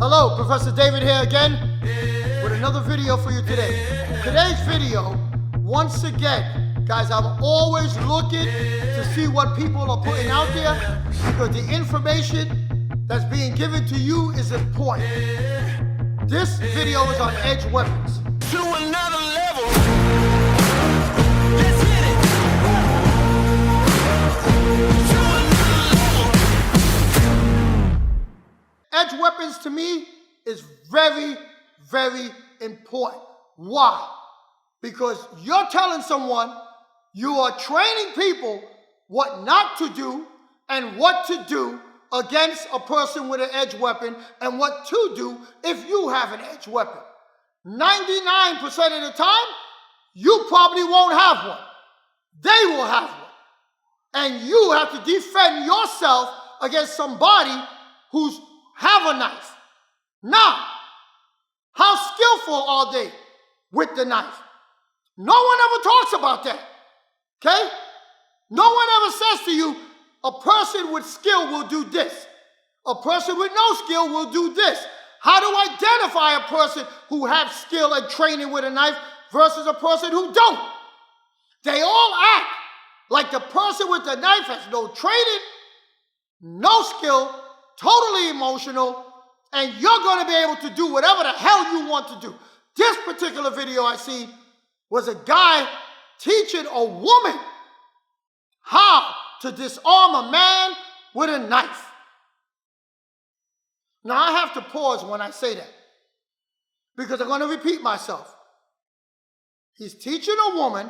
Hello, Professor David here again with another video for you today. Today's video, once again, guys, I'm always looking to see what people are putting out there because the information that's being given to you is important. This video is on edge weapons. To another level. Let's hit it. To another level. Edge weapons to me is very, very important. Why? Because you're telling someone, you are training people what not to do and what to do against a person with an edge weapon and what to do if you have an edge weapon. 99% of the time, you probably won't have one. They will have one. And you have to defend yourself against somebody who's have a knife. Now, how skillful are they with the knife? No one ever talks about that, okay? No one ever says to you, a person with skill will do this. A person with no skill will do this. How to identify a person who has skill and training with a knife versus a person who don't? They all act like the person with the knife has no training, no skill, totally emotional, and you're going to be able to do whatever the hell you want to do. This particular video I seen was a guy teaching a woman how to disarm a man with a knife. Now, I have to pause when I say that because I'm going to repeat myself. He's teaching a woman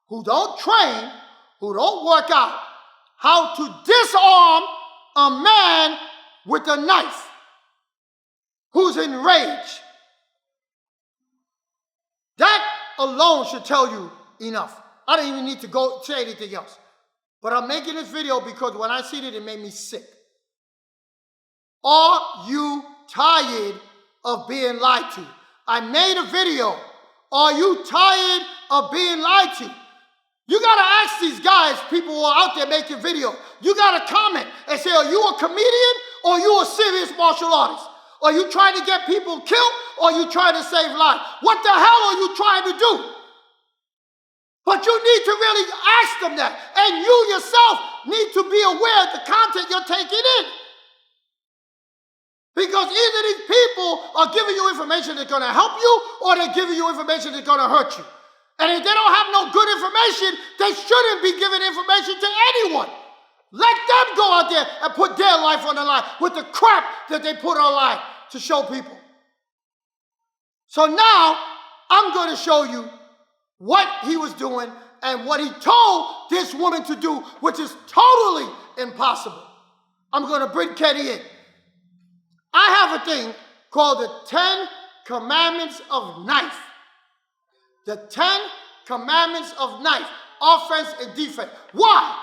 who don't train, who don't work out, how to disarm a man with a knife who's enraged. That alone should tell you enough. I don't even need to go say anything else. But I'm making this video because when I seen it, it made me sick. Are you tired of being lied to? I made a video. Are you tired of being lied to? You got to ask these guys, people who are out there making videos, you got to comment and say, are you a comedian or are you a serious martial artist? Are you trying to get people killed or are you trying to save lives? What the hell are you trying to do? But you need to really ask them that. And you yourself need to be aware of the content you're taking in. Because either these people are giving you information that's going to help you or they're giving you information that's going to hurt you. And if they don't have no good information, they shouldn't be giving information to anyone. Let them go out there and put their life on the line with the crap that they put online to show people. So now I'm going to show you what he was doing and what he told this woman to do, which is totally impossible. I'm going to bring Kenny in. I have a thing called the 10 Commandments of Knife. The 10 Commandments of Knife, offense and defense. Why?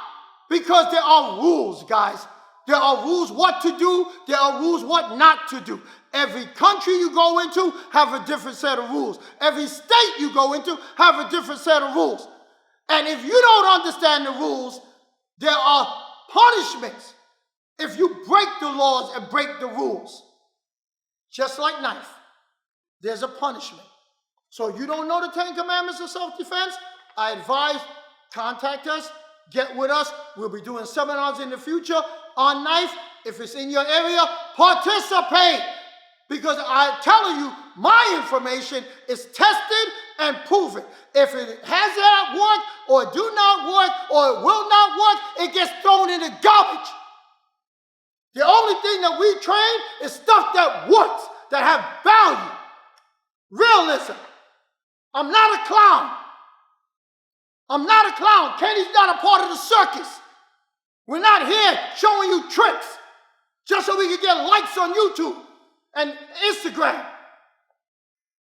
Because there are rules, guys. There are rules what to do. There are rules what not to do. Every country you go into have a different set of rules. Every state you go into have a different set of rules. And if you don't understand the rules, there are punishments if you break the laws and break the rules. Just like knife, there's a punishment. So you don't know the 10 Commandments of self-defense? I advise, contact us, get with us. We'll be doing seminars in the future on knife. If it's in your area, participate. Because I'm telling you, my information is tested and proven. If it has not worked or do not work or it will not work, it gets thrown in the garbage. The only thing that we train is stuff that works, that have value. Realism. I'm not a clown. I'm not a clown. Kenny's not a part of the circus. We're not here showing you tricks just so we can get likes on YouTube and Instagram.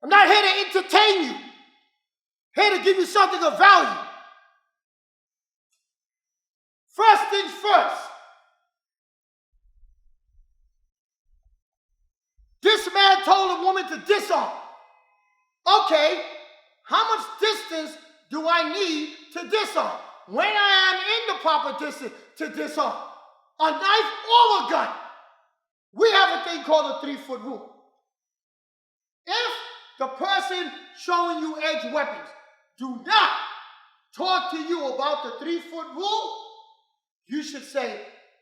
I'm not here to entertain you. Here to give you something of value. First things first. This man told a woman to disarm. Okay, how much distance do I need to disarm? When I am in the proper distance to disarm, a knife or a gun. We have a thing called a 3-foot rule. If the person showing you edge weapons do not talk to you about the 3-foot rule, you should say,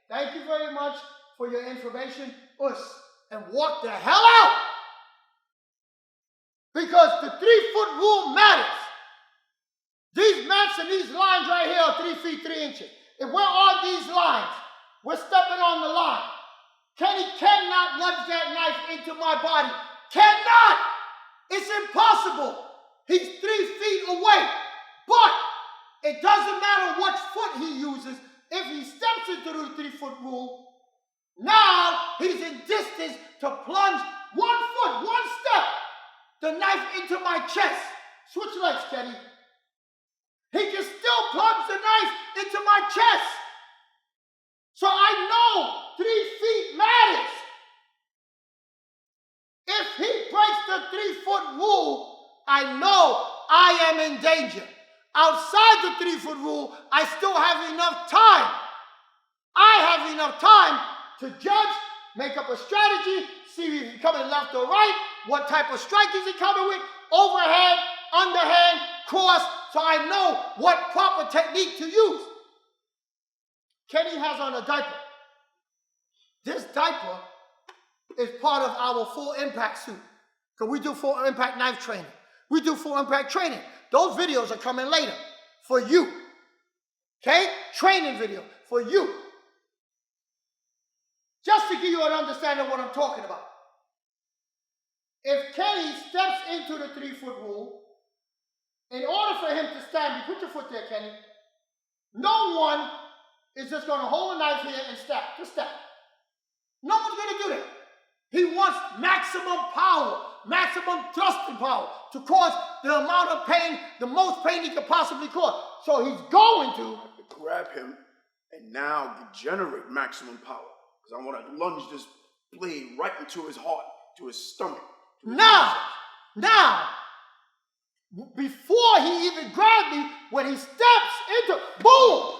thank you very much for your information, and walk the hell out. Because the 3-foot rule matters. These mats and these lines right here are 3 feet 3 inches. If we're on these lines, we're stepping on the line. Kenny cannot nudge that knife into my body. Cannot! It's impossible. He's 3 feet away. But it doesn't matter what foot he uses. If he steps into the 3-foot rule, now he's in distance to plunge 1 foot, 1 step, the knife into my chest. Switch legs, Kenny. He can still plunge the knife into my chest. So I know 3 feet matters. If he breaks the 3-foot rule, I know I am in danger. Outside the 3-foot rule, I still have enough time. I have enough time to judge, make up a strategy, see if he's coming left or right, what type of strike is he coming with, overhand, underhand, cross, so I know what proper technique to use. Kenny has on a diaper. This diaper is part of our full impact suit. Because we do full impact knife training. We do full impact training. Those videos are coming later for you. Okay? Training video for you. Just to give you an understanding of what I'm talking about. If Kenny steps into the 3-foot rule, in order for him to stand, put your foot there, Kenny. No one is just going to hold a knife here and stab. Just stab. No one's going to do that. He wants maximum power, maximum thrusting power to cause the amount of pain, the most pain he could possibly cause. So he's going to grab him and now generate maximum power. Because I want to lunge this blade right into his heart, to his stomach. To his now, before he even grabbed me, when he steps into, boom,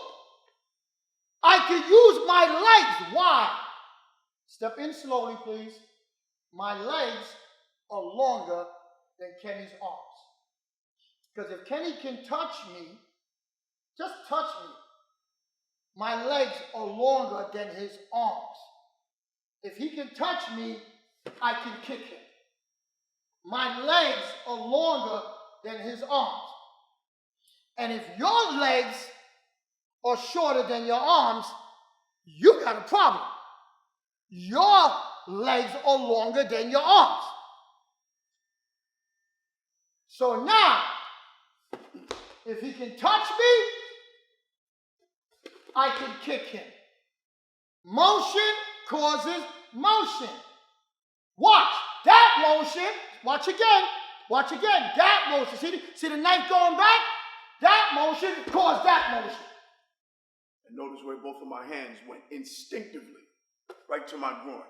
I can use my legs. Why? Step in slowly, please. My legs are longer than Kenny's arms. Because if Kenny can touch me, just touch me, my legs are longer than his arms. If he can touch me, I can kick him. My legs are longer than his arms. And if your legs are shorter than your arms, you got a problem. Your legs are longer than your arms. So now, if he can touch me, I can kick him. Motion causes motion. Watch that motion. Watch again. Watch again. That motion. See the knife going back? That motion caused that motion. And notice where both of my hands went instinctively right to my groin.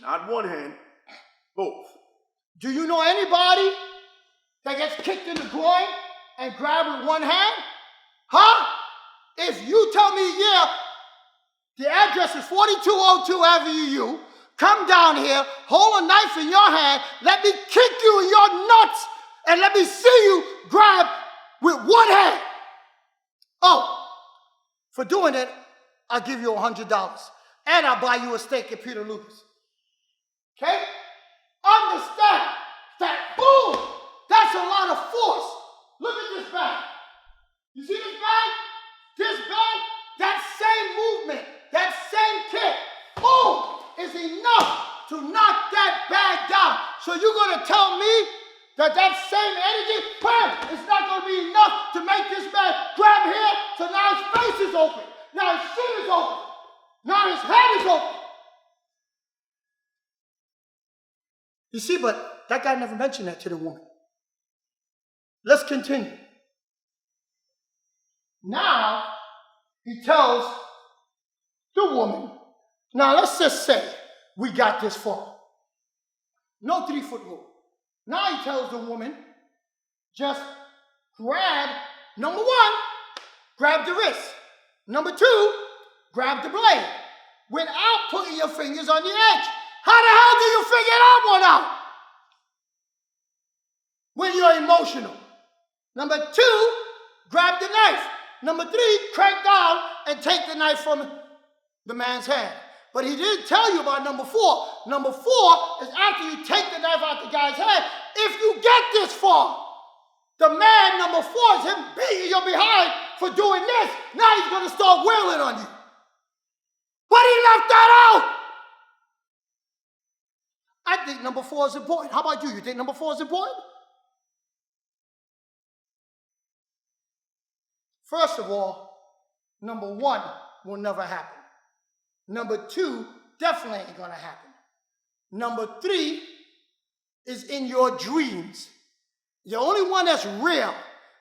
Not one hand, both. Do you know anybody that gets kicked in the groin and grabbed with one hand? Huh? If you tell me, yeah, the address is 4202 Avenue U, come down here, hold a knife in your hand, let me kick you in your nuts, and let me see you grab with one hand. Oh, for doing it, I'll give you $100. And I'll buy you a steak at Peter Lucas. Okay? Understand that, boom, that's a lot of force. Look at this bag. You see this bag? This bag, that same movement, that same kick, boom, is enough to knock that bag down. So you're going to tell me that same energy, bam, it's not going to be enough to make this man grab here, so now his face is open. Now his shit is open. Now his head is open. You see, but that guy never mentioned that to the woman. Let's continue. Now, he tells the woman, now let's just say we got this far. No 3-foot rule. Now he tells the woman, just grab, number 1, grab the wrist. Number 2, grab the blade without putting your fingers on the edge. How the hell do you figure that one out? When you're emotional. Number 2, grab the knife. Number 3, crank down and take the knife from the man's hand. But he didn't tell you about number 4. Number 4 is after you take the knife out the guy's hand, if you get this far, the man, number 4, is him beating you behind for doing this. Now he's going to start wailing on you. But he left that out. I think number 4 is important. How about you? You think number 4 is important? First of all, number 1 will never happen. Number 2 definitely ain't gonna happen. Number 3 is in your dreams. The only one that's real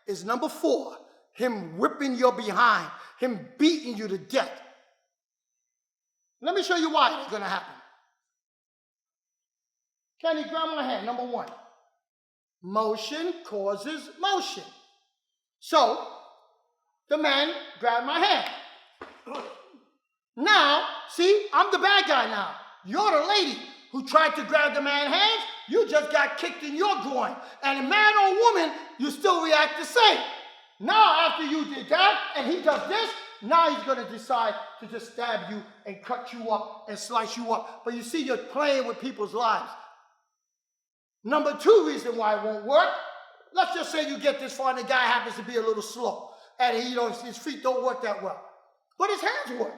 is number 4, him whipping your behind, him beating you to death. Let me show you why it ain't gonna happen. Kenny, grab my hand. Number 1, motion causes motion. So, the man grabbed my hand. Now, see, I'm the bad guy now. You're the lady who tried to grab the man's hands. You just got kicked in your groin. And a man or woman, you still react the same. Now, after you did that, and he does this, now he's going to decide to just stab you and cut you up and slice you up. But you see, you're playing with people's lives. Number 2 reason why it won't work, let's just say you get this far and the guy happens to be a little slow. And his feet don't work that well. But his hands work.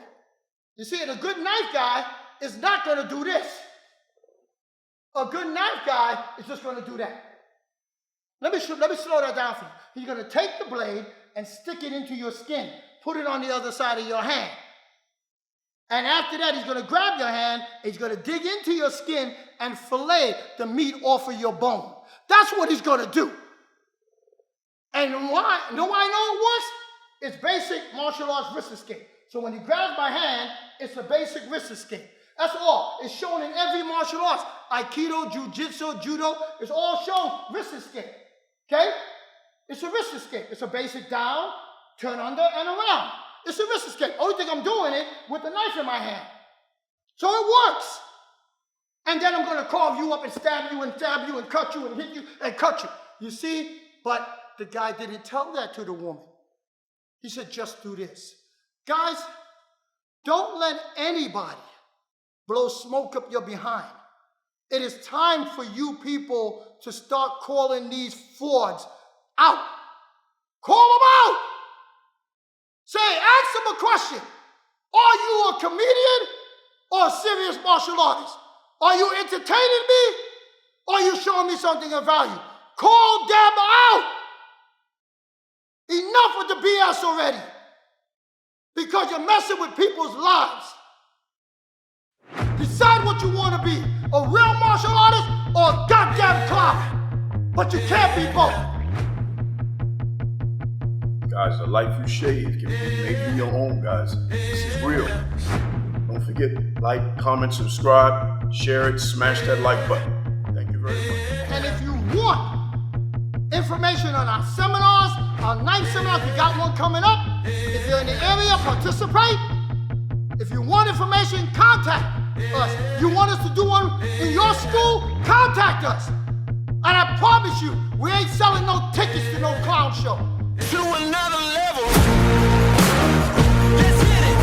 You see, a good knife guy is not going to do this. A good knife guy is just going to do that. Let me slow that down for you. He's going to take the blade and stick it into your skin. Put it on the other side of your hand. And after that, he's going to grab your hand, he's going to dig into your skin and fillet the meat off of your bone. That's what he's going to do. And why? You know why I know it works? It's basic martial arts wrist escape. So when he grabs my hand, it's a basic wrist escape. That's all. It's shown in every martial arts. Aikido, Jiu-Jitsu, Judo. It's all shown wrist escape. Okay? It's a wrist escape. It's a basic down, turn under, and around. It's a wrist escape. Only thing I'm doing it with the knife in my hand. So it works. And then I'm going to carve you up and stab you and cut you and hit you and cut you. You see? But the guy didn't tell that to the woman. He said, just do this. Guys, don't let anybody blow smoke up your behind. It is time for you people to start calling these frauds out. Call them out. Say, ask them a question. Are you a comedian or a serious martial artist? Are you entertaining me or are you showing me something of value? Call them out. Enough with the BS already. Because you're messing with people's lives. Decide what you want to be. A real martial artist or a goddamn clown. But you can't be both. Guys, the life you shave can be maybe your own, guys. This is real. Don't forget, like, comment, subscribe, share it, smash that like button. Thank you very much. And if you want information on our seminars, our knife seminars, we got one coming up. If you're in the area, participate. If you want information, contact us. You want us to do one in your school, contact us. And I promise you, we ain't selling no tickets to no clown show. To another level. Let's hit it.